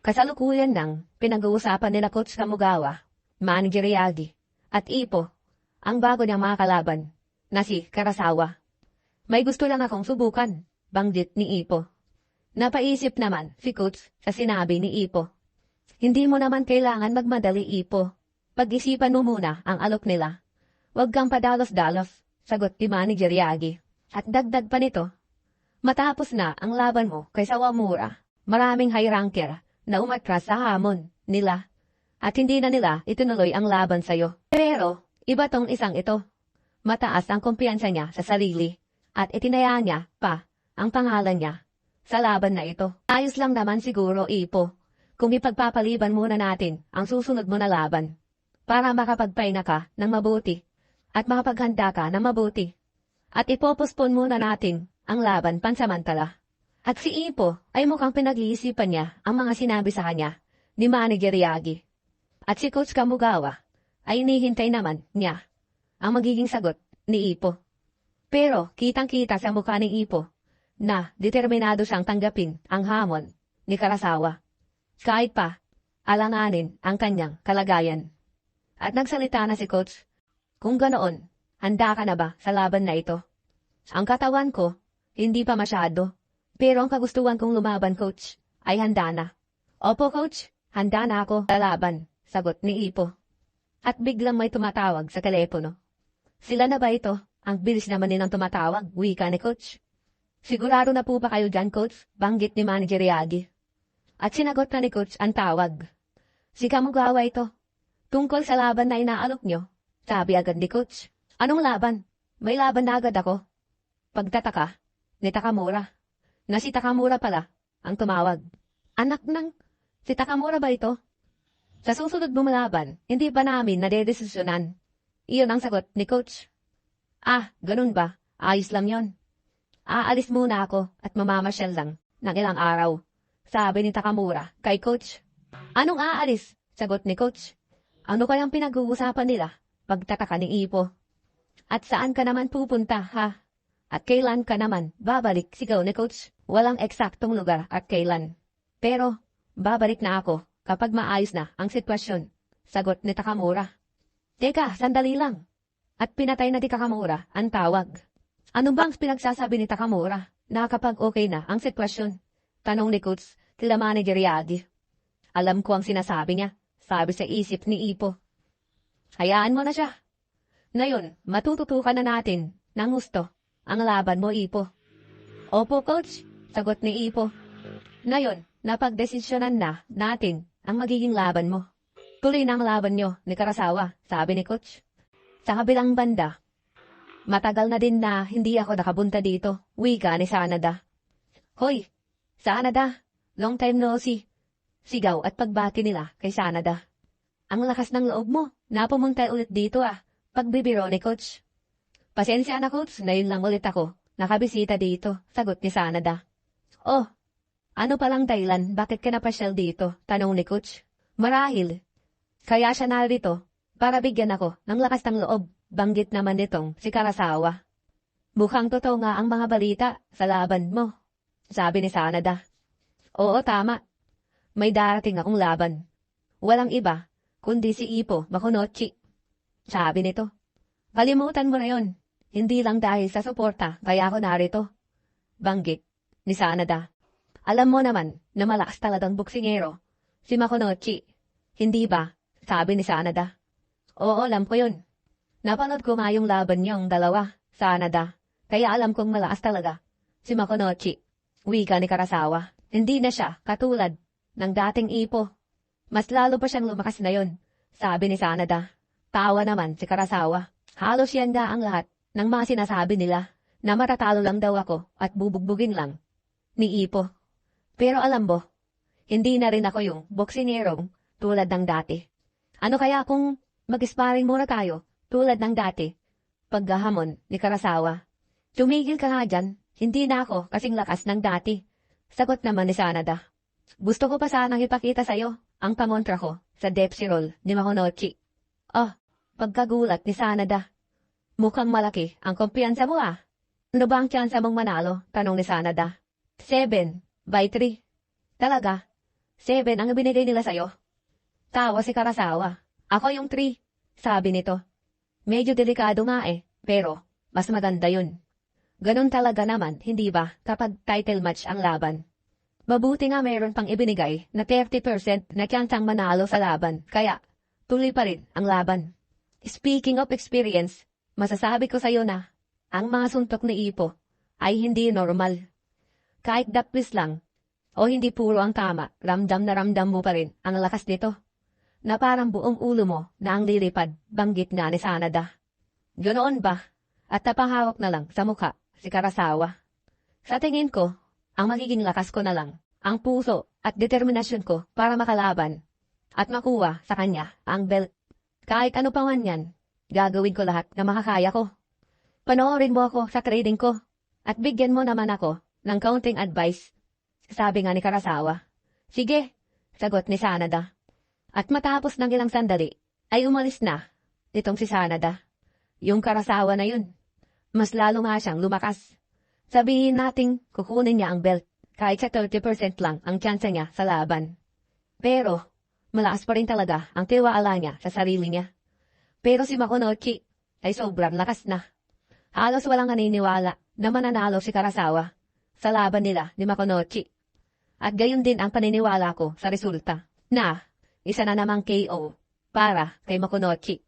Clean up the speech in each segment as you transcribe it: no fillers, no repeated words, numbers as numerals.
Kasalukuyan nang pinag-uusapan nila Coach Kamugawa, Manager Yagi, at Ipo, ang bago niyang mga kalaban, na si Karasawa. May gusto lang akong subukan, banggit ni Ipo. Napaisip naman si Coach sa sinabi ni Ipo. Hindi mo naman kailangan magmadali, Ipo. Pag-isipan mo muna ang alok nila. Huwag kang padalos-dalos, sagot ni Manager Yagi. At dagdag pa nito, matapos na ang laban mo kay Sawamura, maraming high ranker na umatras sa hamon nila at hindi na nila itinuloy ang laban sa'yo. Pero, iba tong isang ito. Mataas ang kumpiyansa niya sa sarili at itinaya niya pa ang pangalan niya sa laban na ito. Ayos lang naman siguro, Ipo, kung ipagpapaliban muna natin ang susunod mo na laban para makapagpahinga ka ng mabuti at makapaghanda ka ng mabuti. At ipopospon muna natin ang laban pansamantala. At si Ipo ay mukhang pinag-iisipan niya ang mga sinabi sa kanya ni Manager Yagi. At si Coach Kamugawa ay inihintay naman niya ang magiging sagot ni Ipo. Pero kitang-kita sa mukha ni Ipo na determinado siyang tanggapin ang hamon ni Karasawa. Kahit pa alanganin ang kanyang kalagayan. At nagsalita na si Coach, kung ganoon, handa ka na ba sa laban na ito? Ang katawan ko, hindi pa masyado. Pero ang kagustuhan kong lumaban, Coach, ay handa na. Opo, Coach, handa na ako sa laban, sagot ni Ipo. At biglang may tumatawag sa telepono. Sila na ba ito? Ang bilis naman nilang tumatawag, wika ni Coach. Sigurado na po ba kayo dyan, Coach? Banggit ni Manager Yagi. At sinagot na ni Coach ang tawag. Si Kamugawa ito. Tungkol sa laban na inaalok nyo, sabi agad ni Coach. Anong laban? May laban na agad ako. Pagtataka ni Takamura. Na si Takamura pala ang tumawag. Anak ng si Takamura ba ito? Sa susunod mong laban, hindi pa namin nadedesisyonan. Iyon ang sagot ni Coach. Ah, ganun ba? Ayos lang yon. Aalis muna ako at mamamasyal lang ng ilang araw, sabi ni Takamura kay Coach. Anong aalis? Sagot ni Coach. Ano kayang pinag-uusapan nila? Pagtataka ni Ipo. At saan ka naman pupunta, ha? At kailan ka naman babalik, sigaw ni Coach. Walang eksaktong lugar at kailan. Pero, babalik na ako kapag maayos na ang sitwasyon, sagot ni Takamura. Teka, sandali lang. At pinatay na ni Takamura ang tawag. Ano bang pinagsasabi ni Takamura na kapag okay na ang sitwasyon? Tanong ni Coach kila Manager Yagi. Alam ko ang sinasabi niya, sabi sa isip ni Ipo. Hayaan mo na siya. Ngayon, matututukan na natin ng gusto ang laban mo, Ipo. Opo, Coach, sagot ni Ipo. Ngayon, napagdesisyonan na natin ang magiging laban mo. Tuloy na ang laban nyo ni Karasawa, sabi ni Coach. Sa kabilang banda, matagal na din na hindi ako nakabunta dito, wika ni Sanada. Hoy, Sanada, long time no see. Sigaw at pagbati nila kay Sanada. Ang lakas ng loob mo, napumunta ulit dito pagbibiro ni Coach. Pasensya na, Coach, ngayon lang ulit ako nakabisita dito, sagot ni Sanada. Oh, ano palang dahilan, bakit ka napasyal dito? Tanong ni Coach. Marahil, kaya siya narito para bigyan ako ng lakas ng loob, banggit naman nitong si Karasawa. Mukhang totoo nga ang mga balita sa laban mo, sabi ni Sanada. Oo, tama. May darating akong laban. Walang iba, kundi si Ipo Makunochi. Sabi nito. Kalimutan mo na yon. Hindi lang dahil sa suporta, kaya ako narito. Banggit ni Sanada. Alam mo naman na malakas talagang boksingero si Makunochi. Hindi ba? Sabi ni Sanada. Oo, alam ko yun. Napanood ko nga yung laban niyong dalawa, Sanada. Kaya alam kong malakas talaga si Makunochi. Wika ni Karasawa. Hindi na siya katulad ng dating Ipo. Mas lalo pa siyang lumakas na yon, sabi ni Sanada. Tawa naman si Karasawa. Halos yan nga ang lahat ng mga sinasabi nila na matatalo lang daw ako at bubugbugin lang ni Ipo. Pero alam mo, hindi na rin ako yung boksingerong tulad ng dati. Ano kaya kung mag-sparring muna tayo tulad ng dati? Paggahamon ni Karasawa. Tumigil ka nga dyan, hindi na ako kasing lakas ng dati. Sagot naman ni Sanada. Gusto ko pa sanang ipakita sa'yo ang pamontra ko sa Depsy Roll ni Makunochi. Oh, pagkagulat ni Sanada. Mukhang malaki ang kumpiyansa mo Ano ba ang tsansa mong manalo? Tanong ni Sanada. 7/3. Talaga? 7 ang binigay nila sa'yo. Tawa si Karasawa. Ako yung 3, sabi nito. Medyo delikado nga pero mas maganda yun. Ganon talaga naman, hindi ba, kapag title match ang laban. Mabuti nga meron pang ibinigay na 30% na tiyantang manalo sa laban, kaya tuloy pa rin ang laban. Speaking of experience, masasabi ko sa'yo na ang mga suntok ni Ipo ay hindi normal. Kahit dapwis lang, o hindi puro ang tama, ramdam na ramdam mo pa rin ang lakas nito. Na parang buong ulo mo na ang lilipad, banggit nga ni Sanada. Ganoon ba? At napahawak na lang sa mukha si Karasawa. Sa tingin ko, ang magiging lakas ko na lang, ang puso at determinasyon ko para makalaban at makuha sa kanya ang belt. Kahit ano pa man yan, gagawin ko lahat na makakaya ko. Panoorin mo ako sa trading ko at bigyan mo naman ako ng kaunting advice. Sabi nga ni Karasawa. Sige, sagot ni Sanada. At matapos ng ilang sandali, ay umalis na itong si Sanada. Yung Karasawa na yun. Mas lalo nga siyang lumakas. Sabihin nating kukunin niya ang belt kahit sa 30% lang ang tsansa niya sa laban. Pero, malakas pa rin talaga ang tiwala niya sa sarili niya. Pero si Makunochi ay sobrang lakas na. Halos walang naniniwala na mananalo si Karasawa sa laban nila ni Makunochi. At gayon din ang paniniwala ko sa resulta na isa na namang KO para kay Makunochi.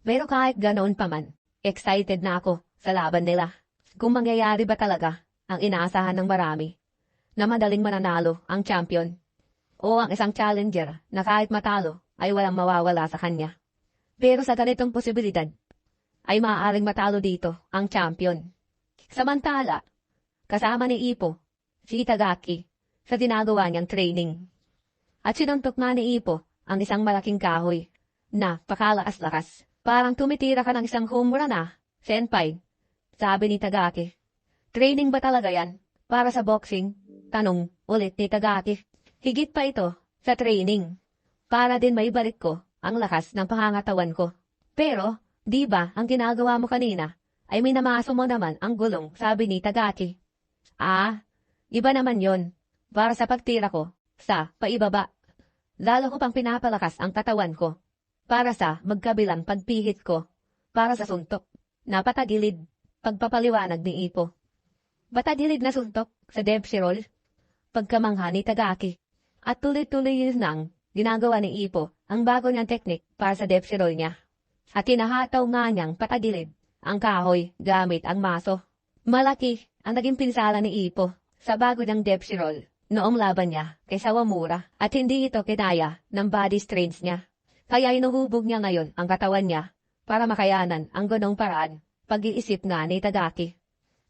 Pero kahit ganoon pa man, excited na ako sa laban nila. Kung mangyayari ba talaga ang inaasahan ng marami na madaling mananalo ang champion o ang isang challenger na kahit matalo ay walang mawawala sa kanya. Pero sa ganitong posibilidad ay maaaring matalo dito ang champion. Samantala, kasama ni Ipo, si Itagaki, sa ginagawa niyang training. At sinuntok nga ni Ipo ang isang malaking kahoy na pakalakas-lakas. Parang tumitira ka ng isang home run senpai. Sabi ni Tagaki. Training ba talaga yan? Para sa boxing? Tanong ulit ni Tagaki. Higit pa ito sa training. Para din maibalik ko ang lakas ng pangangatawan ko. Pero, di ba ang ginagawa mo kanina ay minamaso mo naman ang gulong, sabi ni Tagaki. Iba naman yon. Para sa pagtira ko sa paibaba. Lalo ko pang pinapalakas ang katawan ko. Para sa magkabilang pagpihit ko. Para sa suntok. Napatagilid. Pagpapaliwanag ni Ipo. Batagilid na suntok sa Dempsey roll. Pagkamangha ni Tagaki. At tuloy-tuloy yun nang ginagawa ni Ipo ang bago niyang teknik para sa Dempsey roll niya. At tinahataw nga niyang patagilid ang kahoy gamit ang maso. Malaki ang naging pinsala ni Ipo sa bago niyang Dempsey roll noong laban niya kay Sawamura at hindi ito kinaya ng body strains niya. Kaya inuhubog niya ngayon ang katawan niya para makayanan ang ganong paraan. Pag-iisip nga ni Tagaki.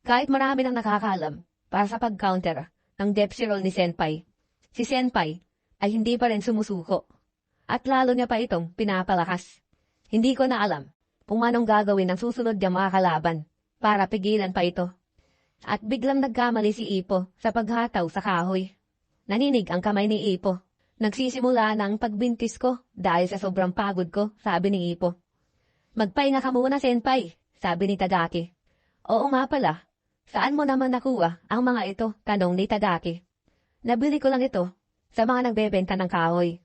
Kahit marami nang nakakalam para sa pag-counter ng Dempsey roll ni Senpai, si Senpai ay hindi pa rin sumusuko. At lalo niya pa itong pinapalakas. Hindi ko na alam kung anong gagawin ng susunod niyang mga kalaban para pigilan pa ito. At biglang nagkamali si Ipo sa paghataw sa kahoy. Naninig ang kamay ni Ipo. Nagsisimula na ang pagbintis ko dahil sa sobrang pagod ko, sabi ni Ipo. Magpahinga ka muna, Senpai, sabi ni Tagaki. Oo nga pala. Saan mo naman nakuha ang mga ito? Tanong ni Tagaki. Nabili ko lang ito sa mga nagbebenta ng kahoy.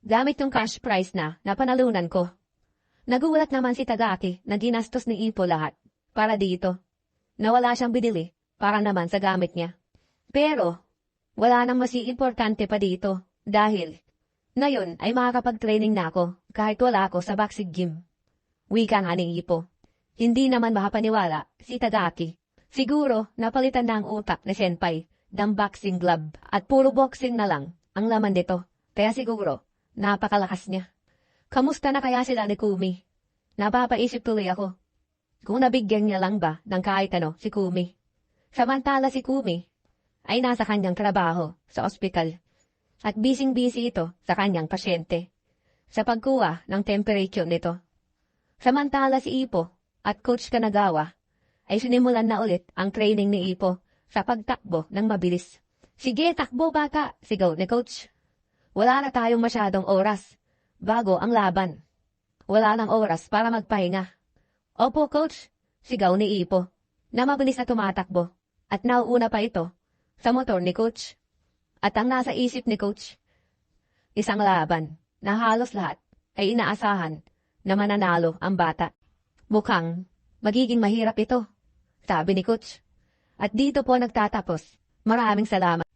Gamit yung cash price na napanalunan ko. Nagulat naman si Tagaki na ginastos ni Ipo lahat para dito. Nawala siyang binili para naman sa gamit niya. Pero, wala nang mas importante pa dito dahil ngayon ay makakapag-training na ako kahit wala ako sa boxing gym. Wika nga ni Ipo. Hindi naman makapaniwala si Tagaki. Siguro napalitan na ang utak ni Senpai ng boxing glove at puro boxing na lang ang laman nito. Kaya siguro napakalakas niya. Kamusta na kaya sila ni Kumi? Napapaisip tuloy ako. Kung nabigyan niya lang ba ng kahit ano si Kumi. Samantala si Kumi ay nasa kanyang trabaho sa ospital. At busy-busy ito sa kanyang pasyente. Sa pagkuha ng temperature nito. Samantala si Ipo at Coach Kanagawa ay sinimulan na ulit ang training ni Ipo sa pagtakbo ng mabilis. Sige, takbo bata, sigaw ni Coach. Wala na tayong masyadong oras bago ang laban. Wala nang oras para magpahinga. Opo, Coach, sigaw ni Ipo na mabilis na tumatakbo at nauuna pa ito sa motor ni Coach. At ang nasa isip ni Coach Isang laban na halos lahat ay inaasahan na mananalo ang bata. Mukhang magiging mahirap ito, sabi ni Coach. At dito po nagtatapos. Maraming salamat.